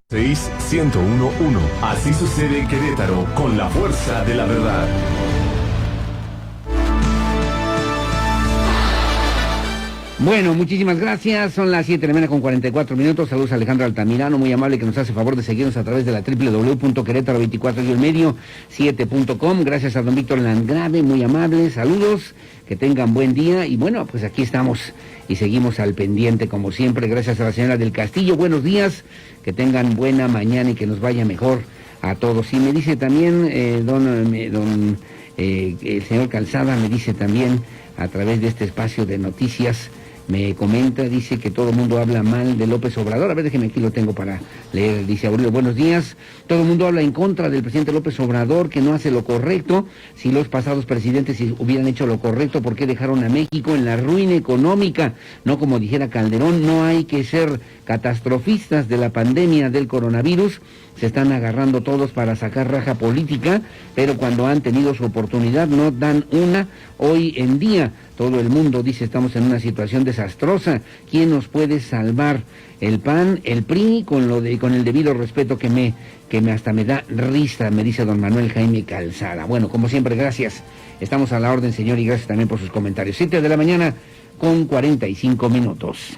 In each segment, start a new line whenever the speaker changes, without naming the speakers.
6-101-1. Así sucede en Querétaro con la fuerza de la verdad.
Bueno, muchísimas gracias. Son las 7 de la mañana con 44 minutos. Saludos a Alejandro Altamirano, muy amable, que nos hace favor de seguirnos a través de la www.querétaro24-7.com. Gracias a don Víctor Landgrave, muy amable. Saludos, que tengan buen día. Y bueno, pues aquí estamos y seguimos al pendiente como siempre. Gracias a la señora del Castillo. Buenos días, que tengan buena mañana y que nos vaya mejor a todos. Y me dice también el señor Calzada, me dice también a través de este espacio de noticias, me comenta, dice que todo el mundo habla mal de López Obrador. A ver, déjeme, aquí lo tengo para leer. Dice Aurelio, buenos días. Todo el mundo habla en contra del presidente López Obrador, que no hace lo correcto. Si los pasados presidentes hubieran hecho lo correcto, ¿por qué dejaron a México en la ruina económica? No como dijera Calderón, no hay que ser catastrofistas de la pandemia del coronavirus. Se están agarrando todos para sacar raja política, pero cuando han tenido su oportunidad no dan una. Hoy en día todo el mundo dice estamos en una situación desastrosa. ¿Quién nos puede salvar? El PAN, el PRI, con el debido respeto que hasta me da risa, me dice don Manuel Jaime Calzada. Bueno, como siempre, gracias. Estamos a la orden, señor, y gracias también por sus comentarios. 7 de la mañana con 45 minutos.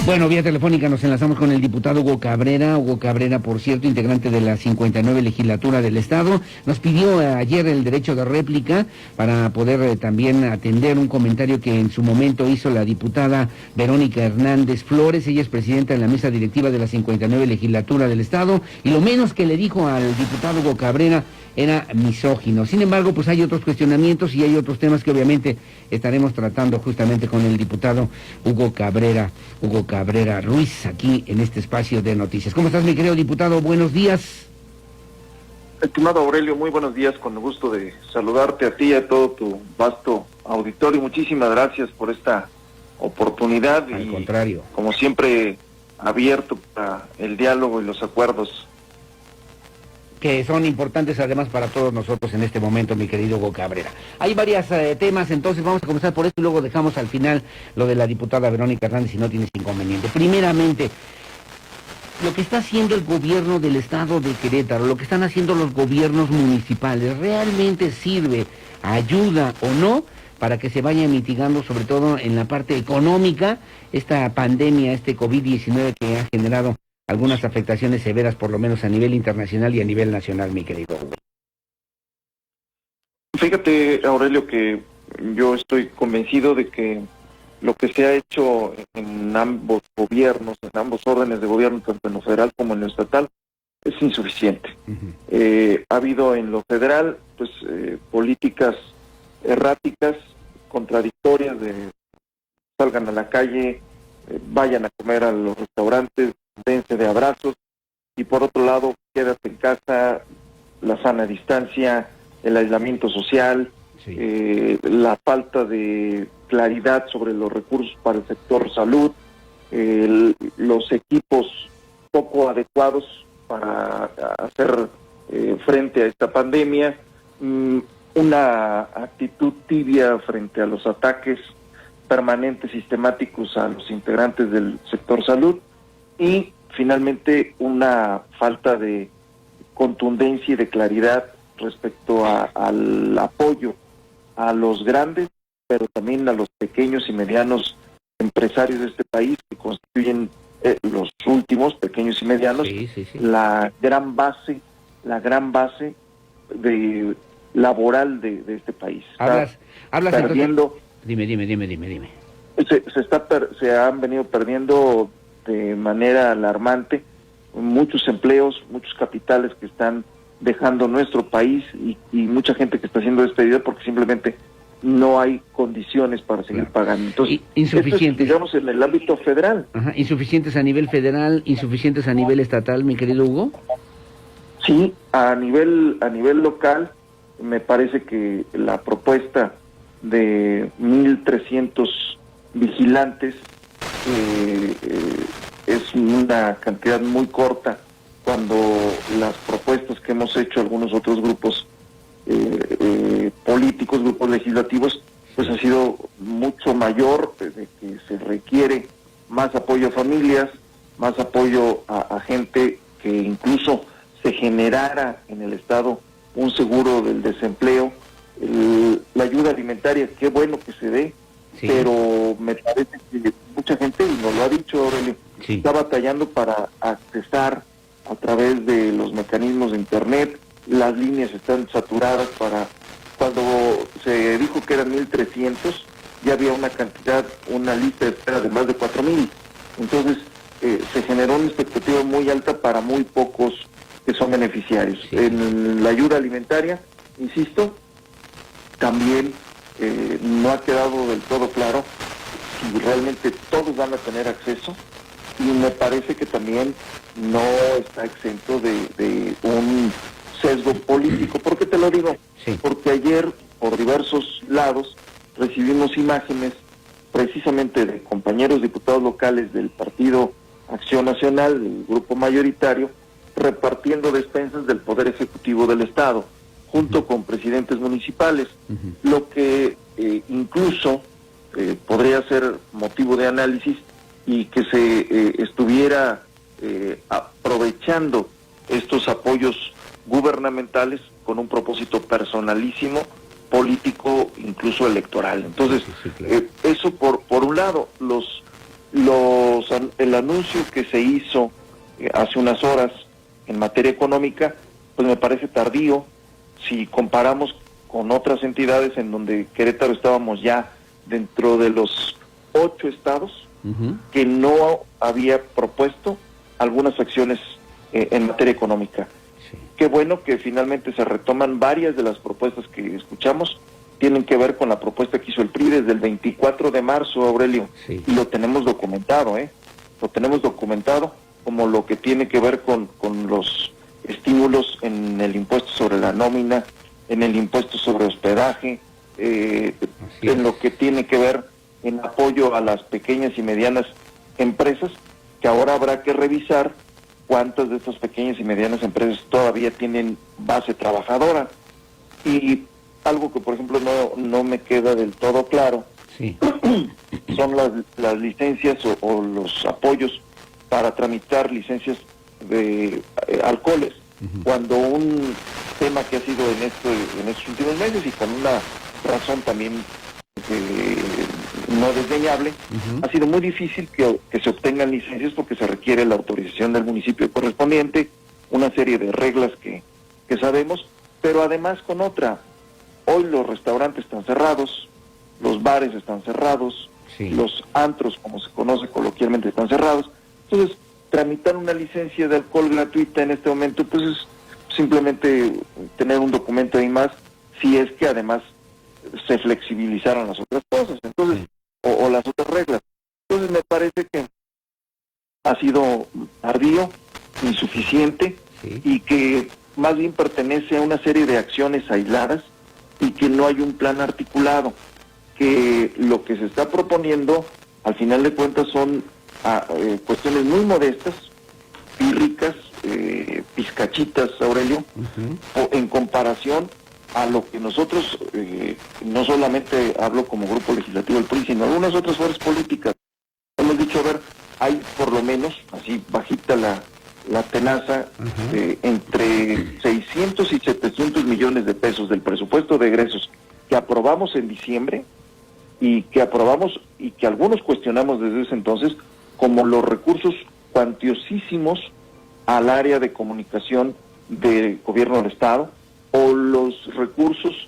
Bueno, vía telefónica nos enlazamos con el diputado Hugo Cabrera. Hugo Cabrera, por cierto, integrante de la 59 legislatura del Estado, nos pidió ayer el derecho de réplica para poder también atender un comentario que en su momento hizo la diputada Verónica Hernández Flores. Ella es presidenta de la mesa directiva de la 59 legislatura del Estado, y lo menos que le dijo al diputado Hugo Cabrera era misógino. Sin embargo, pues hay otros cuestionamientos y hay otros temas que obviamente estaremos tratando justamente con el diputado Hugo Cabrera Ruiz, aquí en este espacio de noticias. ¿Cómo estás, mi querido diputado? Buenos días.
Estimado Aurelio, muy buenos días, con el gusto de saludarte a ti y a todo tu vasto auditorio. Muchísimas gracias por esta oportunidad.
Al contrario.
Como siempre, abierto para el diálogo y los acuerdos,
que son importantes además para todos nosotros en este momento, mi querido Hugo Cabrera. Hay varios temas, entonces vamos a comenzar por esto y luego dejamos al final lo de la diputada Verónica Hernández, si no tienes inconveniente. Primeramente, lo que está haciendo el gobierno del estado de Querétaro, lo que están haciendo los gobiernos municipales, ¿realmente sirve, ayuda o no para que se vaya mitigando, sobre todo en la parte económica, esta pandemia, este COVID-19 que ha generado algunas afectaciones severas, por lo menos a nivel internacional y a nivel nacional, mi querido Hugo?
Fíjate, Aurelio, que yo estoy convencido de que lo que se ha hecho en ambos gobiernos, en ambos órdenes de gobierno, tanto en lo federal como en lo estatal, es insuficiente. Ha habido en lo federal, pues, políticas erráticas, contradictorias, de salgan a la calle, vayan a comer a los restaurantes, dense de abrazos, y por otro lado, quédate en casa, la sana distancia, el aislamiento social, sí, la falta de claridad sobre los recursos para el sector salud, los equipos poco adecuados para hacer frente a esta pandemia, una actitud tibia frente a los ataques permanentes, sistemáticos a los integrantes del sector salud, y finalmente una falta de contundencia y de claridad respecto al apoyo a los grandes, pero también a los pequeños y medianos empresarios de este país, que constituyen los últimos, pequeños y medianos, sí. la gran base de laboral de este país.
Hablas
perdiendo.
Entonces... Dime.
Se han venido perdiendo de manera alarmante muchos empleos, muchos capitales que están dejando nuestro país, y mucha gente que está siendo despedida porque simplemente no hay condiciones para seguir pagando. Entonces,
insuficientes,
es, digamos, en el ámbito federal.
Ajá, insuficientes a nivel federal, insuficientes a nivel estatal, mi querido Hugo.
Sí, a nivel local, me parece que la propuesta de 1,300 vigilantes es una cantidad muy corta, cuando las propuestas que hemos hecho algunos otros grupos políticos, grupos legislativos, pues ha sido mucho mayor, de que se requiere más apoyo a familias, más apoyo a gente, que incluso se generara en el Estado un seguro del desempleo, la ayuda alimentaria, qué bueno que se dé, sí, pero me parece que mucha gente, y nos lo ha dicho Aurelio, sí, está batallando para accesar a través de los mecanismos de Internet. Las líneas están saturadas. Cuando se dijo que eran 1,300, ya había una lista de espera de más de 4,000. Entonces se generó una expectativa muy alta para muy pocos que son beneficiarios. Sí. En la ayuda alimentaria, insisto, también no ha quedado del todo claro si realmente todos van a tener acceso, y me parece que también no está exento de un sesgo político. ¿Por qué te lo digo? Sí. Porque ayer, por diversos lados, recibimos imágenes precisamente de compañeros diputados locales del Partido Acción Nacional, del grupo mayoritario, repartiendo despensas del Poder Ejecutivo del Estado, junto con presidentes municipales, lo que incluso podría ser motivo de análisis, y que se estuviera aprovechando estos apoyos gubernamentales con un propósito personalísimo, político, incluso electoral. Entonces, sí, claro. Eso por un lado. El anuncio que se hizo hace unas horas en materia económica, pues me parece tardío si comparamos con otras entidades en donde Querétaro estábamos ya dentro de los 8 estados que no había propuesto algunas acciones en materia económica. Sí. Qué bueno que finalmente se retoman varias de las propuestas que escuchamos. Tienen que ver con la propuesta que hizo el PRI desde el 24 de marzo, Aurelio, sí, y lo tenemos documentado, lo tenemos documentado, como lo que tiene que ver con los estímulos en el impuesto sobre la nómina, en el impuesto sobre hospedaje, en lo que tiene que ver en apoyo a las pequeñas y medianas empresas, que ahora habrá que revisar cuántas de estas pequeñas y medianas empresas todavía tienen base trabajadora. Y algo que, por ejemplo, no me queda del todo claro, sí, son las licencias o los apoyos para tramitar licencias de alcoholes, cuando un tema que ha sido en estos últimos meses, y con una razón también no desdeñable, ha sido muy difícil que se obtengan licencias, porque se requiere la autorización del municipio correspondiente, una serie de reglas que sabemos, pero además con otra. Hoy los restaurantes están cerrados, los bares están cerrados, sí, los antros, como se conoce coloquialmente, están cerrados. Entonces, tramitar una licencia de alcohol gratuita en este momento, pues es simplemente tener un documento ahí más, si es que además se flexibilizaron las otras cosas, entonces, sí, o las otras reglas. Entonces me parece que ha sido tardío, insuficiente, sí, y que más bien pertenece a una serie de acciones aisladas, y que no hay un plan articulado, que lo que se está proponiendo al final de cuentas son cuestiones muy modestas, pírricas, pizcachitas, Aurelio, en comparación a lo que nosotros, no solamente hablo como grupo legislativo del PRI, sino algunas otras fuerzas políticas, hemos dicho, a ver, hay por lo menos, así bajita la tenaza, entre 600 y 700 millones de pesos del presupuesto de egresos que aprobamos en diciembre, y que algunos cuestionamos desde ese entonces, como los recursos cuantiosísimos al área de comunicación del gobierno del Estado, o los recursos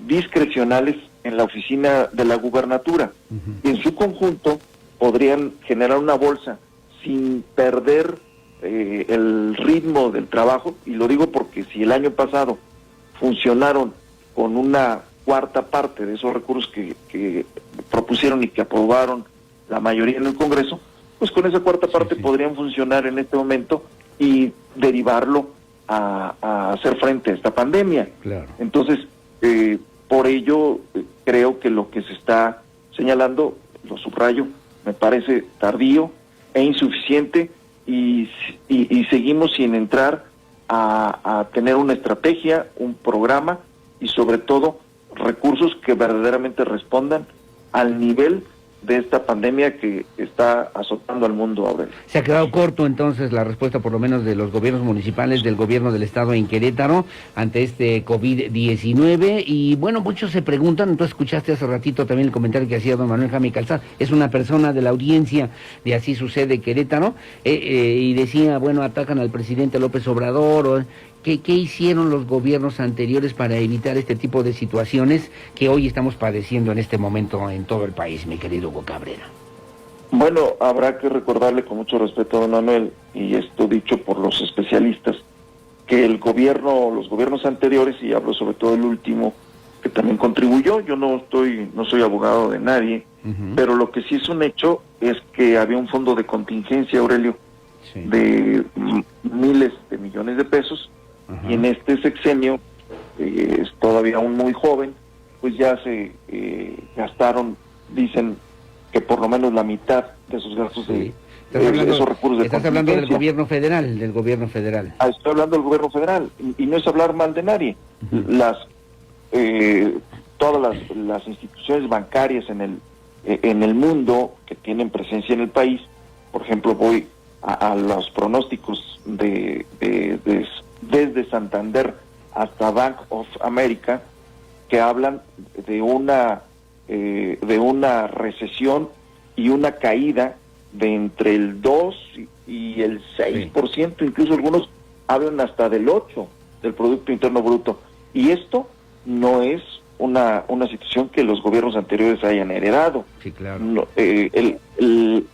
discrecionales en la oficina de la gubernatura. En su conjunto podrían generar una bolsa sin perder el ritmo del trabajo, y lo digo porque si el año pasado funcionaron con una cuarta parte de esos recursos que propusieron y que aprobaron la mayoría en el Congreso, pues con esa cuarta parte podrían funcionar en este momento y derivarlo a hacer frente a esta pandemia. Claro. Entonces, por ello, creo que lo que se está señalando, lo subrayo, me parece tardío e insuficiente, y seguimos sin entrar a tener una estrategia, un programa, y sobre todo recursos que verdaderamente respondan al nivel de esta pandemia que está azotando al mundo ahora.
Se ha quedado corto entonces la respuesta, por lo menos de los gobiernos municipales, del gobierno del estado en Querétaro, ante este COVID-19. Y bueno, muchos se preguntan, tú escuchaste hace ratito también el comentario que hacía don Manuel Jaime Calzada, es una persona de la audiencia de Así Sucede Querétaro, y decía, bueno, atacan al presidente López Obrador, ¿qué hicieron los gobiernos anteriores para evitar este tipo de situaciones que hoy estamos padeciendo en este momento en todo el país, mi querido Hugo Cabrera?
Bueno, habrá que recordarle con mucho respeto a don Manuel, y esto dicho por los especialistas, que los gobiernos anteriores, y hablo sobre todo el último, que también contribuyó, yo no soy abogado de nadie, pero lo que sí es un hecho es que había un fondo de contingencia, Aurelio, de miles de millones de pesos, y en este sexenio, es todavía aún muy joven, pues ya se gastaron, dicen que por lo menos la mitad de esos gastos de esos recursos de
estás hablando del gobierno federal,
estoy hablando del gobierno federal, y no es hablar mal de nadie. Todas las instituciones bancarias en el mundo que tienen presencia en el país, por ejemplo, voy a los pronósticos desde Santander hasta Bank of America, que hablan de una recesión y una caída de entre el 2 y el 6%, incluso algunos hablan hasta del 8% del Producto Interno Bruto. Y esto no es una situación que los gobiernos anteriores hayan heredado.
Sí, claro.
No, el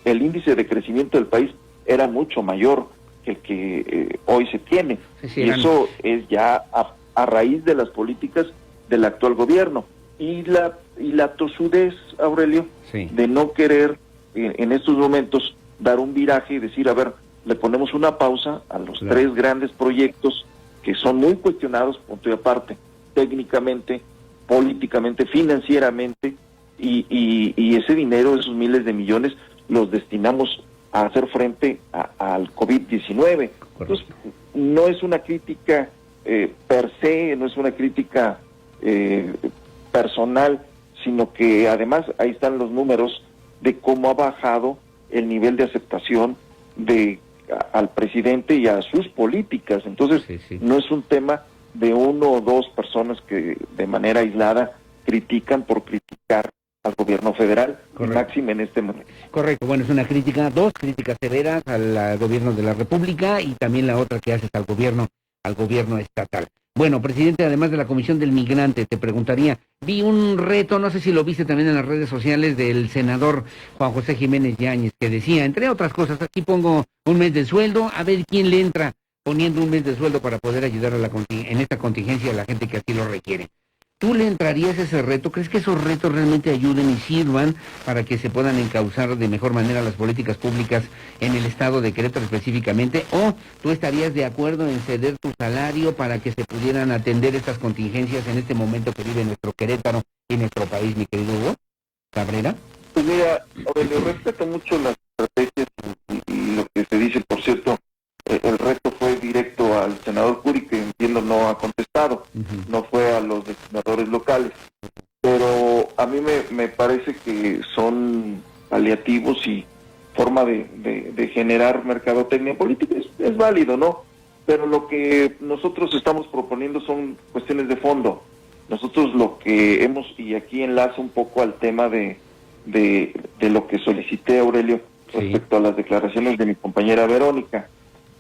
índice de crecimiento del país era mucho mayor que el que hoy se tiene. Y eso es ya a raíz de las políticas del actual gobierno. Y la tosudez, Aurelio, de no querer en estos momentos dar un viraje y decir, a ver, le ponemos una pausa a los tres grandes proyectos que son muy cuestionados, punto y aparte, técnicamente, políticamente, financieramente, y ese dinero, esos miles de millones, los destinamos a hacer frente al COVID-19. Entonces, no es una crítica per se, no es una crítica personal, sino que además ahí están los números de cómo ha bajado el nivel de aceptación al presidente y a sus políticas. Entonces, no es un tema de uno o dos personas que de manera aislada critican por criticar al gobierno federal, máximo en este momento.
Correcto, bueno, es una crítica, dos críticas severas al gobierno de la República y también la otra que haces al gobierno estatal. Bueno, presidente, además de la Comisión del Migrante, te preguntaría, vi un reto, no sé si lo viste también en las redes sociales, del senador Juan José Jiménez Yáñez, que decía, entre otras cosas, aquí pongo un mes de sueldo, a ver quién le entra poniendo un mes de sueldo para poder ayudar en esta contingencia a la gente que así lo requiere. ¿Tú le entrarías a ese reto? ¿Crees que esos retos realmente ayuden y sirvan para que se puedan encauzar de mejor manera las políticas públicas en el estado de Querétaro específicamente? ¿O tú estarías de acuerdo en ceder tu salario para que se pudieran atender estas contingencias en este momento que vive nuestro Querétaro y nuestro país, mi querido Hugo Cabrera?
Pues mira, Aurelio, respeto mucho las estrategias y lo que se dice, por cierto, el reto fue directo al senador Curi, que entiendo no ha contestado, no fue a los legisladores locales, pero a mí me parece que son paliativos y forma de generar mercadotecnia política, es válido, ¿no? Pero lo que nosotros estamos proponiendo son cuestiones de fondo. Nosotros lo que hemos, y aquí enlazo un poco al tema de lo que solicité, Aurelio, respecto a las declaraciones de mi compañera Verónica.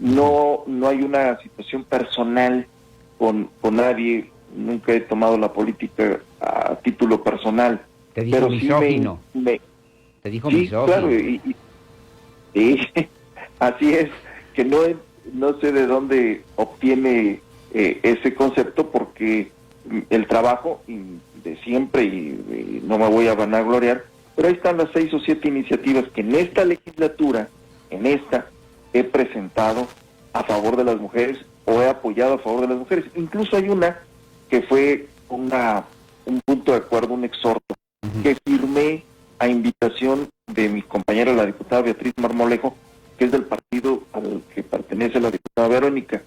No hay una situación personal con nadie, nunca he tomado la política a título personal.
Te dijo misógino. Te dijo misógino.
Claro, y así es, que no sé de dónde obtiene ese concepto, porque el trabajo de siempre, y no me voy a vanagloriar, pero ahí están las 6 o 7 iniciativas que en esta legislatura, he presentado a favor de las mujeres o he apoyado a favor de las mujeres. Incluso hay una que fue un punto de acuerdo, un exhorto, que firmé a invitación de mi compañera, la diputada Beatriz Marmolejo, que es del partido al que pertenece la diputada Verónica.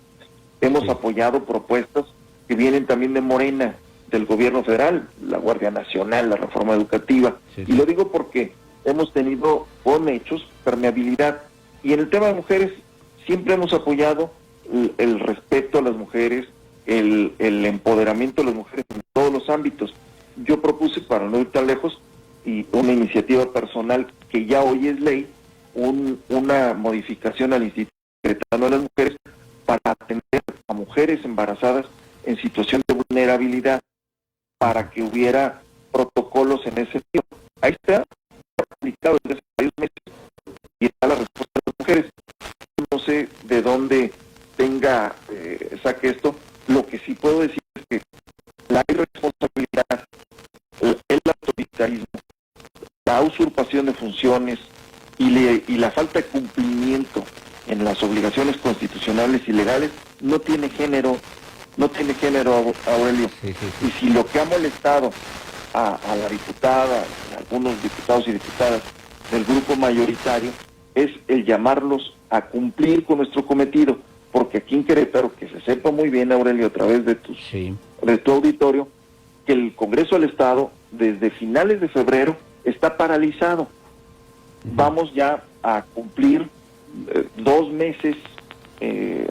Hemos apoyado propuestas que vienen también de Morena, del gobierno federal, la Guardia Nacional, la reforma educativa. Y lo digo porque hemos tenido con hechos permeabilidad. Y en el tema de mujeres siempre hemos apoyado el respeto a las mujeres, el empoderamiento de las mujeres en todos los ámbitos. Yo propuse, para no ir tan lejos, y una iniciativa personal que ya hoy es ley, una modificación al Instituto Queretano de las Mujeres para atender a mujeres embarazadas en situación de vulnerabilidad, para que hubiera protocolos en ese sentido. Ahí está aplicado desde hace varios meses y está la respuesta de las mujeres. No sé de dónde saque esto. Lo que sí puedo decir es que la irresponsabilidad, el autoritarismo, la usurpación de funciones y la falta de cumplimiento en las obligaciones constitucionales y legales no tiene género, Aurelio.
Sí.
Y si lo que ha molestado a la diputada, a algunos diputados y diputadas del grupo mayoritario, es el llamarlos a cumplir con nuestro cometido, porque aquí en Querétaro, que se sepa muy bien, Aurelio, a través de tu auditorio, que el Congreso del Estado, desde finales de febrero, está paralizado. Vamos ya a cumplir 2 meses,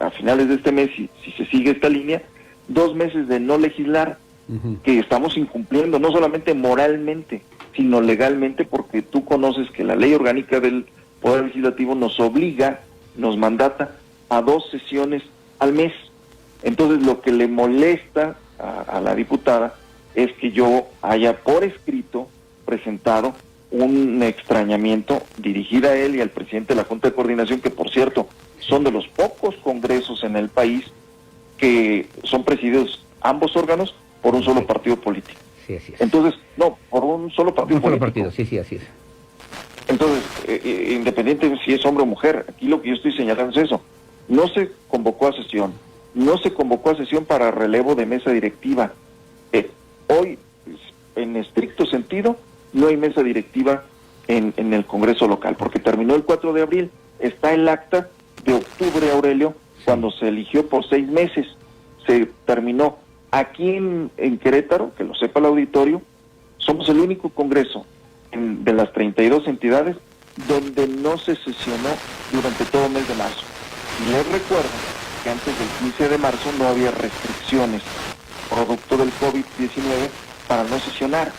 a finales de este mes, si se sigue esta línea, 2 meses de no legislar, que estamos incumpliendo, no solamente moralmente, sino legalmente, porque tú conoces que la ley orgánica del Poder Legislativo nos obliga, nos mandata a 2 sesiones al mes. Entonces, lo que le molesta a la diputada es que yo haya por escrito presentado un extrañamiento dirigido a él y al presidente de la Junta de Coordinación, que por cierto son de los pocos congresos en el país que son presididos ambos órganos por un solo partido político.
Sí, así es.
Entonces, no, por un solo partido político.
Partido, sí, así es.
Entonces, independiente de si es hombre o mujer, aquí lo que yo estoy señalando es eso. No se convocó a sesión, para relevo de mesa directiva. Hoy, en estricto sentido, no hay mesa directiva en el Congreso local, porque terminó el 4 de abril, está el acta de octubre, Aurelio, cuando se eligió por 6 meses, se terminó. Aquí en Querétaro, que lo sepa el auditorio, somos el único Congreso de las 32 entidades donde no se sesionó durante todo el mes de marzo. Y les recuerdo que antes del 15 de marzo no había restricciones producto del COVID-19 para no sesionar,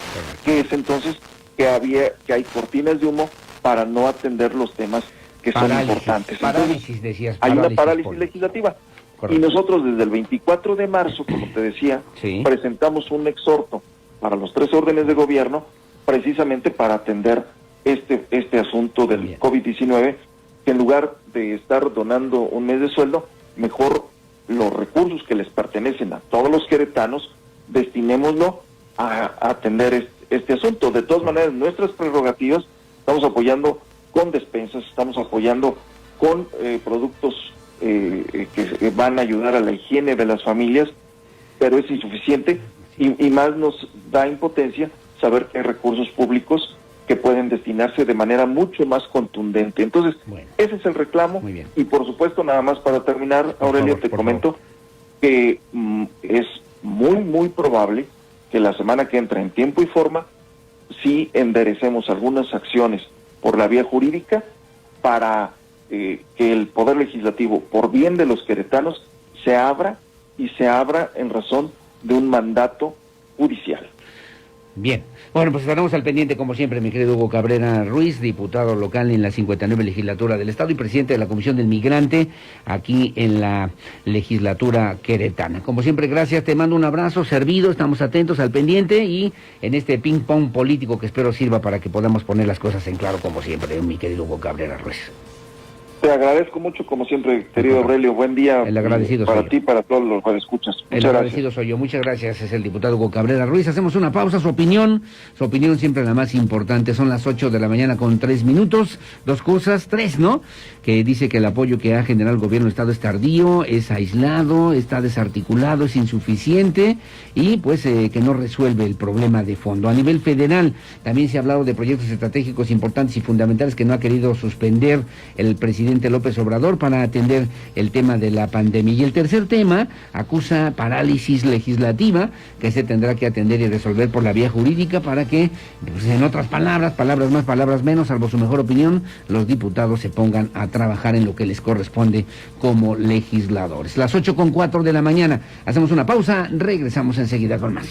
que es entonces que hay cortinas de humo para no atender los temas que son importantes.
Parálisis, decías.
Hay una parálisis legislativa. Correcto. Y nosotros desde el 24 de marzo, como te decía, presentamos un exhorto para los 3 órdenes de gobierno, precisamente para atender este asunto del COVID-19, que en lugar de estar donando un mes de sueldo, mejor los recursos que les pertenecen a todos los queretanos, destinémoslo a atender este asunto. De todas maneras, nuestras prerrogativas, estamos apoyando con despensas, estamos apoyando con productos que van a ayudar a la higiene de las familias, pero es insuficiente y más nos da impotencia saber que hay recursos públicos que pueden destinarse de manera mucho más contundente. Entonces, ese es el reclamo. Y por supuesto, nada más para terminar, Aurelio, te comento que es muy probable que la semana que entra, en tiempo y forma, sí enderecemos algunas acciones por la vía jurídica para que el Poder Legislativo, por bien de los queretanos, se abra en razón de un mandato judicial.
Bien, bueno, pues estaremos al pendiente, como siempre, mi querido Hugo Cabrera Ruiz, diputado local en la 59 legislatura del Estado y presidente de la Comisión del Migrante aquí en la legislatura queretana. Como siempre, gracias, te mando un abrazo servido, estamos atentos al pendiente y en este ping-pong político que espero sirva para que podamos poner las cosas en claro, como siempre, mi querido Hugo Cabrera Ruiz.
Te agradezco mucho, como siempre, querido Aurelio. Buen día.
El agradecido
para
soy
ti, para todos los que escuchas.
El agradecido soy yo. Muchas gracias. Es el diputado Hugo Cabrera Ruiz. Hacemos una pausa. Su opinión siempre la más importante. Son las 8 de la mañana con 3 minutos. 2 cosas, 3, ¿no? Que dice que el apoyo que ha generado el gobierno del Estado es tardío, es aislado, está desarticulado, es insuficiente y pues que no resuelve el problema de fondo. A nivel federal también se ha hablado de proyectos estratégicos importantes y fundamentales que no ha querido suspender el presidente presidente López Obrador para atender el tema de la pandemia. Y el tercer tema acusa parálisis legislativa que se tendrá que atender y resolver por la vía jurídica para que, pues, en otras palabras más, palabras menos, salvo su mejor opinión, los diputados se pongan a trabajar en lo que les corresponde como legisladores. Las 8:04 de la mañana. Hacemos una pausa, regresamos enseguida con más.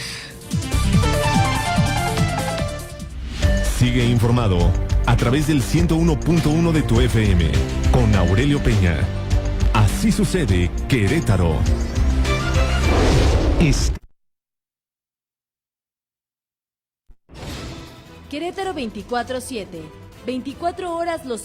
Sigue informado a través del 101.1 de tu FM con Aurelio Peña. Así sucede, Querétaro.
Querétaro 24/7. 24 horas los